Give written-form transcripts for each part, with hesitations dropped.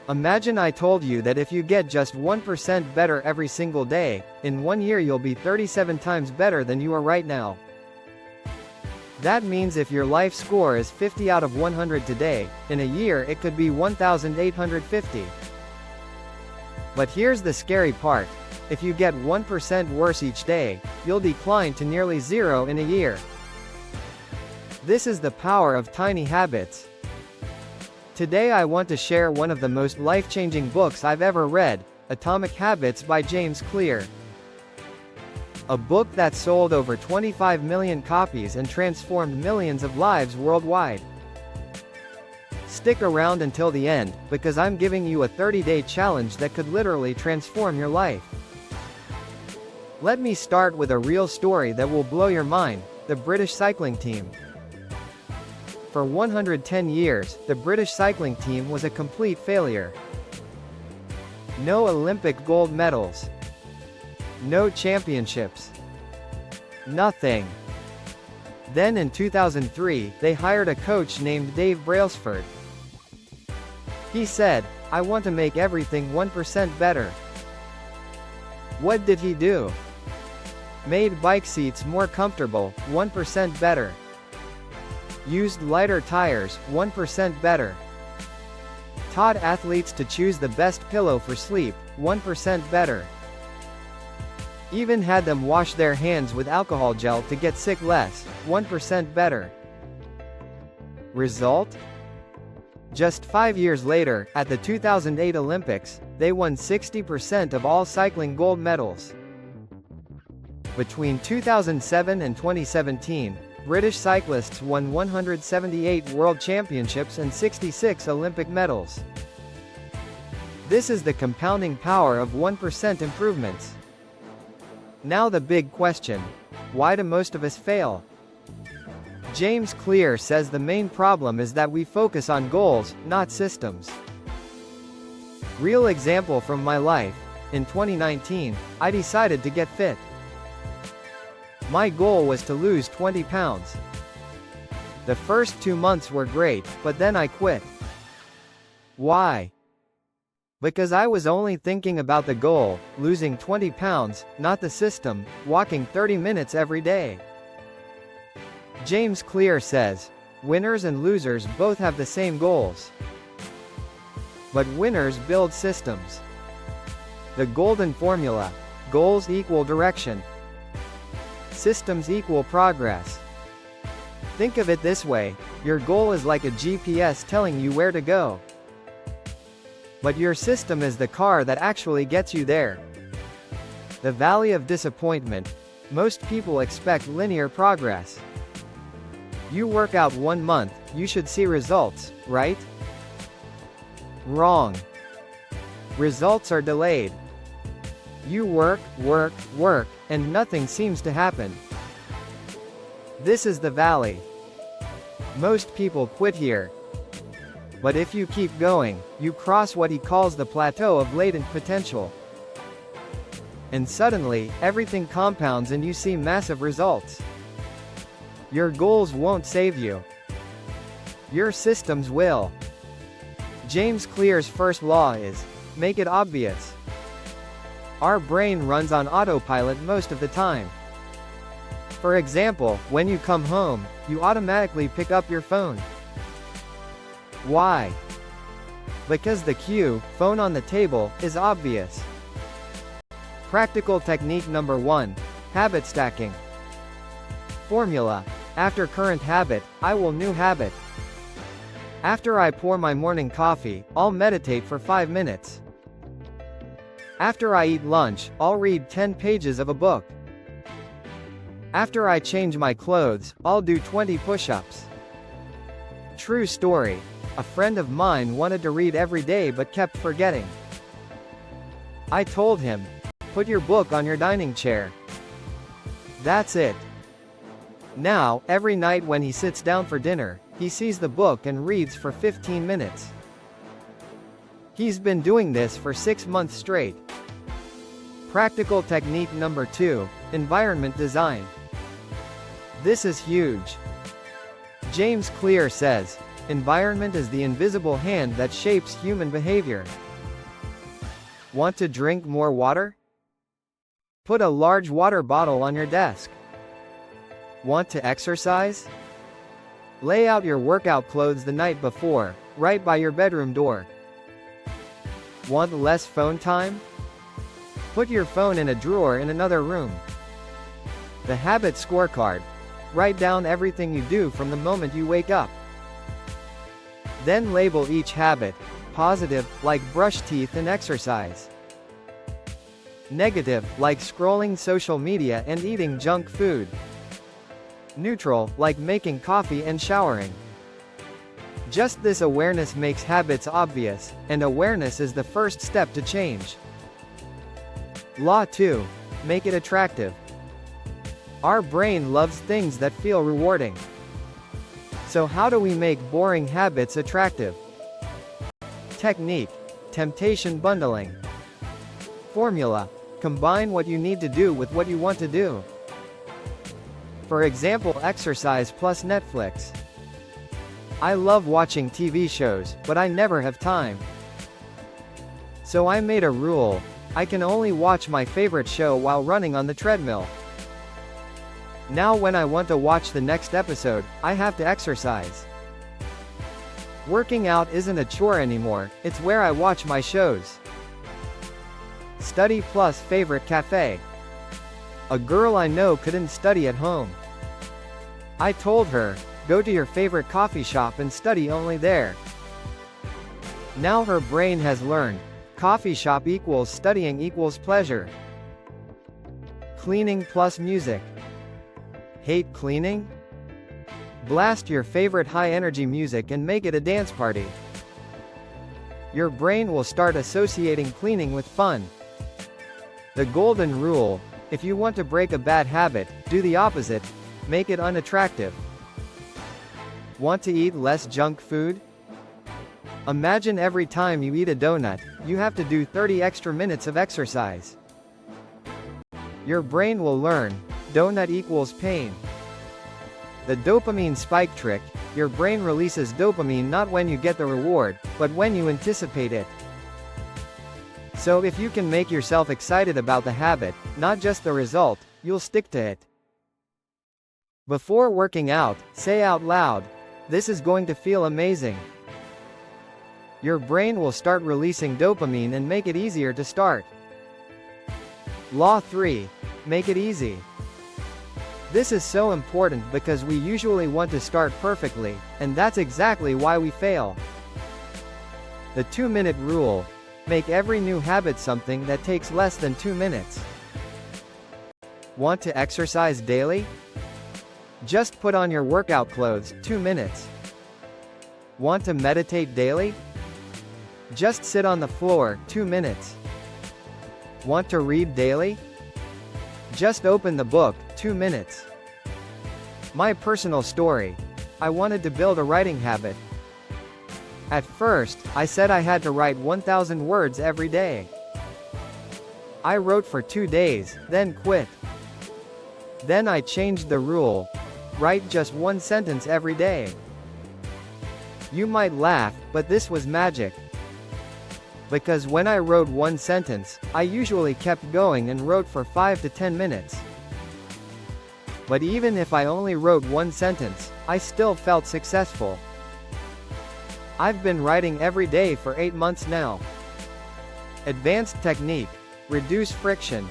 Imagine I told you that if you get just 1% better every single day, in 1 year you'll be 37 times better than you are right now. That means if your life score is 50 out of 100 today, in a year it could be 1,850. But here's the scary part. If you get 1% worse each day, you'll decline to nearly zero in a year. This is the power of tiny habits. Today I want to share one of the most life-changing books I've ever read, Atomic Habits by James Clear. A book that sold over 25 million copies and transformed millions of lives worldwide. Stick around until the end, because I'm giving you a 30-day challenge that could literally transform your life. Let me start with a real story that will blow your mind, the British cycling team. For 110 years, the British cycling team was a complete failure. No Olympic gold medals. No championships. Nothing. Then in 2003, they hired a coach named Dave Brailsford. He said, "I want to make everything 1% better." What did he do? Made bike seats more comfortable, 1% better. Used lighter tires, 1% better. Taught athletes to choose the best pillow for sleep, 1% better. Even had them wash their hands with alcohol gel to get sick less, 1% better. Result? Just 5 years later, at the 2008 Olympics, they won 60% of all cycling gold medals. Between 2007 and 2017, British cyclists won 178 world championships and 66 Olympic medals. This is the compounding power of 1% improvements. Now the big question: why do most of us fail? James Clear says the main problem is that we focus on goals, not systems. Real example from my life. In 2019, I decided to get fit. My goal was to lose 20 pounds. The first 2 months were great, but then I quit. Why? Because I was only thinking about the goal, losing 20 pounds, not the system, walking 30 minutes every day. James Clear says, winners and losers both have the same goals. But winners build systems. The golden formula: goals equal direction. Systems equal progress. Think of it this way: your goal is like a GPS telling you where to go. But your system is the car that actually gets you there. The valley of disappointment. Most people expect linear progress. You work out 1 month, you should see results, right? Wrong. Results are delayed. You work, and nothing seems to happen. This is the valley. Most people quit here. But if you keep going, you cross what he calls the plateau of latent potential. And suddenly, everything compounds and you see massive results. Your goals won't save you. Your systems will. James Clear's first law is, make it obvious. Our brain runs on autopilot most of the time. For example, when you come home, you automatically pick up your phone. Why? Because the phone on the table, is obvious. Practical technique number 1. Habit stacking. Formula. After current habit, I will new habit. After I pour my morning coffee, I'll meditate for 5 minutes. After I eat lunch, I'll read 10 pages of a book. After I change my clothes, I'll do 20 push-ups. True story. A friend of mine wanted to read every day but kept forgetting. I told him, put your book on your dining chair. That's it. Now, every night when he sits down for dinner, he sees the book and reads for 15 minutes. He's been doing this for 6 months straight. Practical technique number 2, environment design. This is huge. James Clear says, Environment is the invisible hand that shapes human behavior. Want to drink more water? Put a large water bottle on your desk. Want to exercise? Lay out your workout clothes the night before, right by your bedroom door. Want less phone time? Put your phone in a drawer in another room. The habit scorecard. Write down everything you do from the moment you wake up. Then label each habit. Positive, like brush teeth and exercise. Negative, like scrolling social media and eating junk food. Neutral, like making coffee and showering. Just this awareness makes habits obvious, and awareness is the first step to change. Law 2. Make it attractive. Our brain loves things that feel rewarding. So how do we make boring habits attractive? Technique. Temptation bundling. Formula. Combine what you need to do with what you want to do. For example, exercise plus Netflix. I love watching TV shows, but I never have time. So I made a rule. I can only watch my favorite show while running on the treadmill. Now when I want to watch the next episode, I have to exercise. Working out isn't a chore anymore, it's where I watch my shows. Study plus favorite cafe. A girl I know couldn't study at home. I told her, go to your favorite coffee shop and study only there. Now her brain has learned, coffee shop equals studying equals pleasure. Cleaning plus music. Hate cleaning? Blast your favorite high-energy music and make it a dance party. Your brain will start associating cleaning with fun. The golden rule: if you want to break a bad habit, do the opposite. Make it unattractive. Want to eat less junk food? Imagine every time you eat a donut, you have to do 30 extra minutes of exercise. Your brain will learn, donut equals pain. The dopamine spike trick: your brain releases dopamine not when you get the reward, but when you anticipate it. So if you can make yourself excited about the habit, not just the result, you'll stick to it. Before working out, say out loud, "This is going to feel amazing." Your brain will start releasing dopamine and make it easier to start. Law 3. Make it easy. This is so important because we usually want to start perfectly, and that's exactly why we fail. The 2-minute rule. Make every new habit something that takes less than 2 minutes. Want to exercise daily? Just put on your workout clothes, 2 minutes. Want to meditate daily? Just sit on the floor, 2 minutes. Want to read daily? Just open the book, 2 minutes. My personal story. I wanted to build a writing habit. At first, I said I had to write 1,000 words every day. I wrote for 2 days, then quit. Then I changed the rule. Write just 1 sentence every day. You might laugh, but this was magic. Because when I wrote 1 sentence, I usually kept going and wrote for 5 to 10 minutes. But even if I only wrote 1 sentence, I still felt successful. I've been writing every day for 8 months now. Advanced technique. Reduce friction.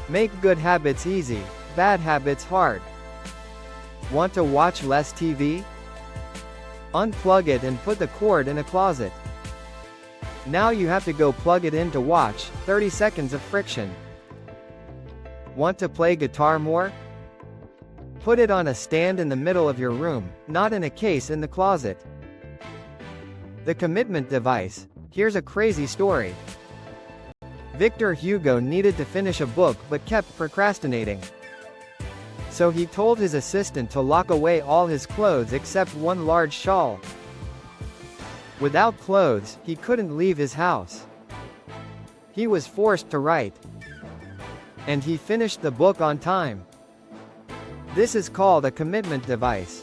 Make good habits easy, bad habits hard. Want to watch less TV? Unplug it and put the cord in a closet. Now you have to go plug it in to watch. 30 seconds of friction. Want to play guitar more? Put it on a stand in the middle of your room, not in a case in the closet. The commitment device. Here's a crazy story. Victor Hugo needed to finish a book but kept procrastinating. So he told his assistant to lock away all his clothes except one large shawl. Without clothes, he couldn't leave his house. He was forced to write. And he finished the book on time. This is called a commitment device.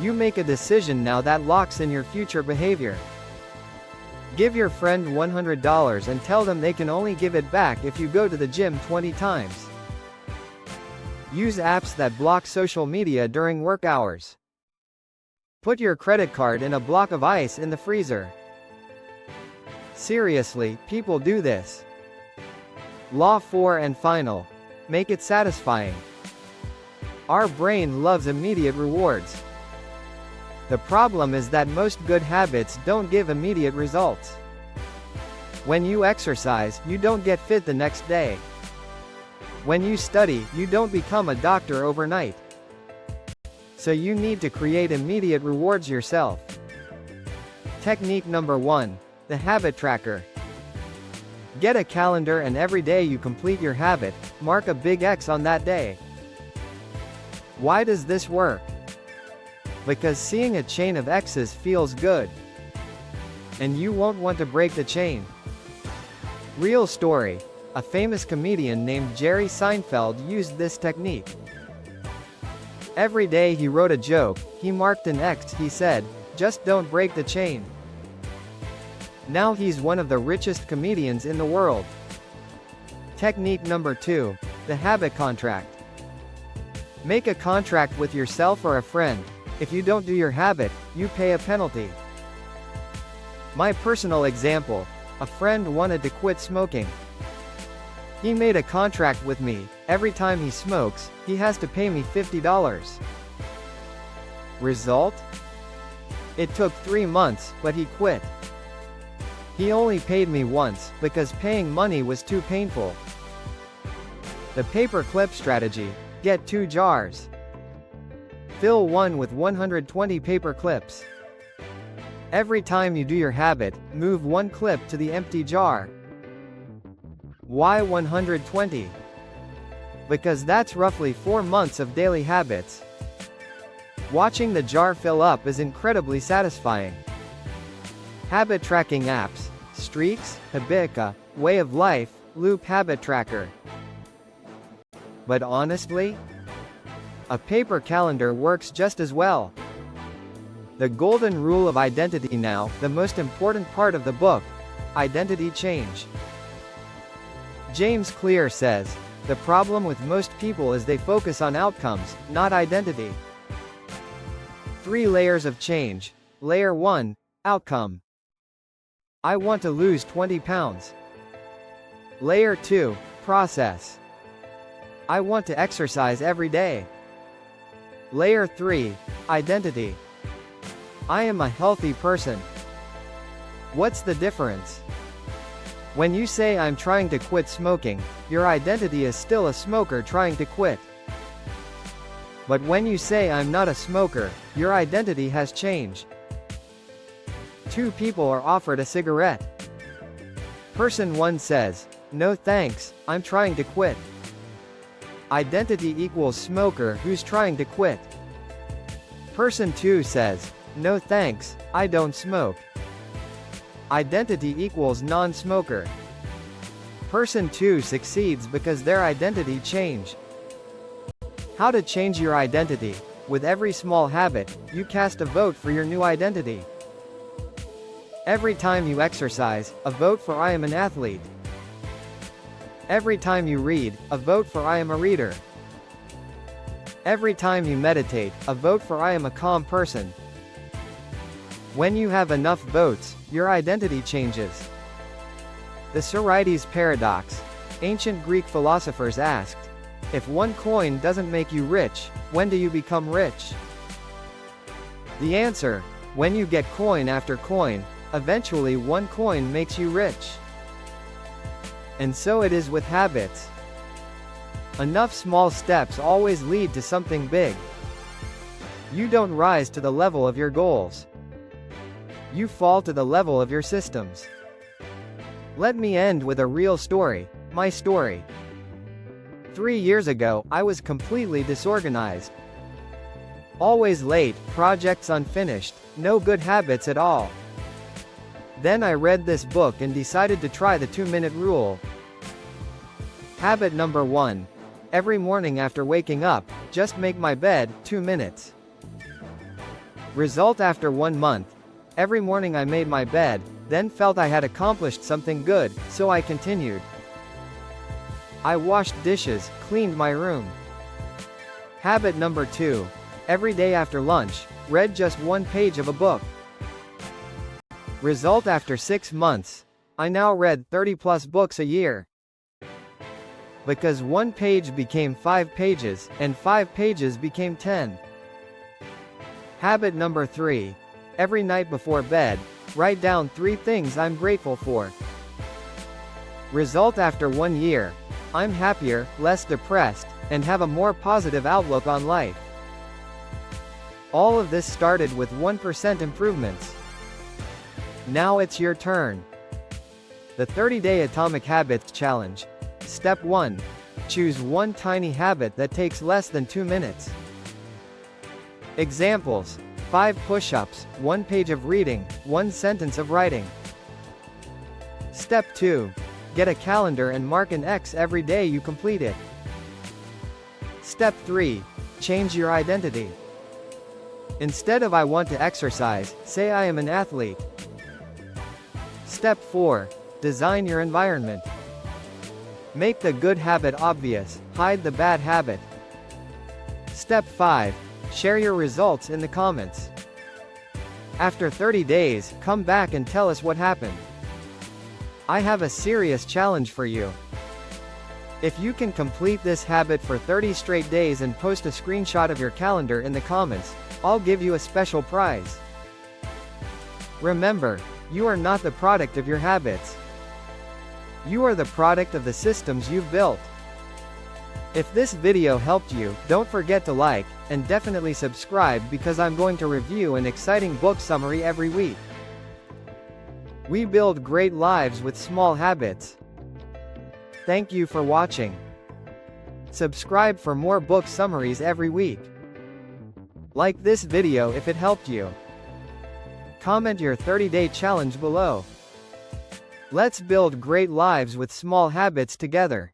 You make a decision now that locks in your future behavior. Give your friend $100 and tell them they can only give it back if you go to the gym 20 times. Use apps that block social media during work hours. Put your credit card in a block of ice in the freezer. Seriously, people do this. Law 4 and final. Make it satisfying. Our brain loves immediate rewards. The problem is that most good habits don't give immediate results. When you exercise, you don't get fit the next day. When you study, you don't become a doctor overnight. So you need to create immediate rewards yourself. Technique number 1. The habit tracker. Get a calendar and every day you complete your habit, mark a big X on that day. Why does this work? Because seeing a chain of X's feels good. And you won't want to break the chain. Real story. A famous comedian named Jerry Seinfeld used this technique. Every day he wrote a joke, he marked an X. He said, "Just don't break the chain." Now he's one of the richest comedians in the world. Technique number 2. The habit contract. Make a contract with yourself or a friend. If you don't do your habit, you pay a penalty. My personal example. A friend wanted to quit smoking. He made a contract with me. Every time he smokes, he has to pay me $50. Result? It took 3 months, but he quit. He only paid me once, because paying money was too painful. The paper clip strategy. Get 2 jars. Fill one with 120 paper clips. Every time you do your habit, move one clip to the empty jar. Why 120? Because that's roughly 4 months of daily habits. Watching the jar fill up is incredibly satisfying. Habit tracking apps. Streaks, Habika, Way of Life, Loop Habit Tracker. But honestly, a paper calendar works just as well. The golden rule of identity now, the most important part of the book. Identity change. James Clear says, the problem with most people is they focus on outcomes, not identity. 3 layers of change. Layer 1, outcome. I want to lose 20 pounds. Layer 2, process. I want to exercise every day. Layer 3, identity. I am a healthy person. What's the difference? When you say I'm trying to quit smoking, your identity is still a smoker trying to quit. But when you say I'm not a smoker, your identity has changed. 2 people are offered a cigarette. Person 1 says, "No thanks, I'm trying to quit." Identity equals smoker who's trying to quit. Person 2 says, "No thanks, I don't smoke." Identity equals non-smoker. Person 2 succeeds because their identity changed. How to change your identity? With every small habit, you cast a vote for your new identity. Every time you exercise, a vote for I am an athlete. Every time you read, a vote for I am a reader. Every time you meditate, a vote for I am a calm person. When you have enough votes, your identity changes. The Sorites paradox. Ancient Greek philosophers asked, if one coin doesn't make you rich, when do you become rich? The answer, when you get coin after coin, eventually one coin makes you rich. And so it is with habits. Enough small steps always lead to something big. You don't rise to the level of your goals. You fall to the level of your systems. Let me end with a real story, my story. 3 years ago, I was completely disorganized. Always late, projects unfinished, no good habits at all. Then I read this book and decided to try the 2-minute rule. Habit number 1. Every morning after waking up, just make my bed, 2 minutes. Result after 1 month. Every morning I made my bed, then felt I had accomplished something good, so I continued. I washed dishes, cleaned my room. Habit number 2. Every day after lunch, read just 1 page of a book. Result after 6 months. I now read 30+ books a year. Because 1 page became 5 pages, and 5 pages became 10. Habit number 3. Every night before bed, write down 3 things I'm grateful for. Result after 1 year. I'm happier, less depressed, and have a more positive outlook on life. All of this started with 1% improvements. Now it's your turn. The 30-Day Atomic Habits Challenge. Step 1. Choose 1 tiny habit that takes less than 2 minutes. Examples: 5 push-ups, 1 page of reading, 1 sentence of writing. Step 2. Get a calendar and mark an X every day you complete it. Step 3. Change your identity. Instead of "I want to exercise," say "I am an athlete." Step 4. Design your environment. Make the good habit obvious, hide the bad habit. Step 5. Share your results in the comments. After 30 days, come back and tell us what happened. I have a serious challenge for you. If you can complete this habit for 30 straight days and post a screenshot of your calendar in the comments, I'll give you a special prize. Remember, you are not the product of your habits. You are the product of the systems you've built. If this video helped you, don't forget to like, and definitely subscribe because I'm going to review an exciting book summary every week. We build great lives with small habits. Thank you for watching. Subscribe for more book summaries every week. Like this video if it helped you. Comment your 30-day challenge below. Let's build great lives with small habits together.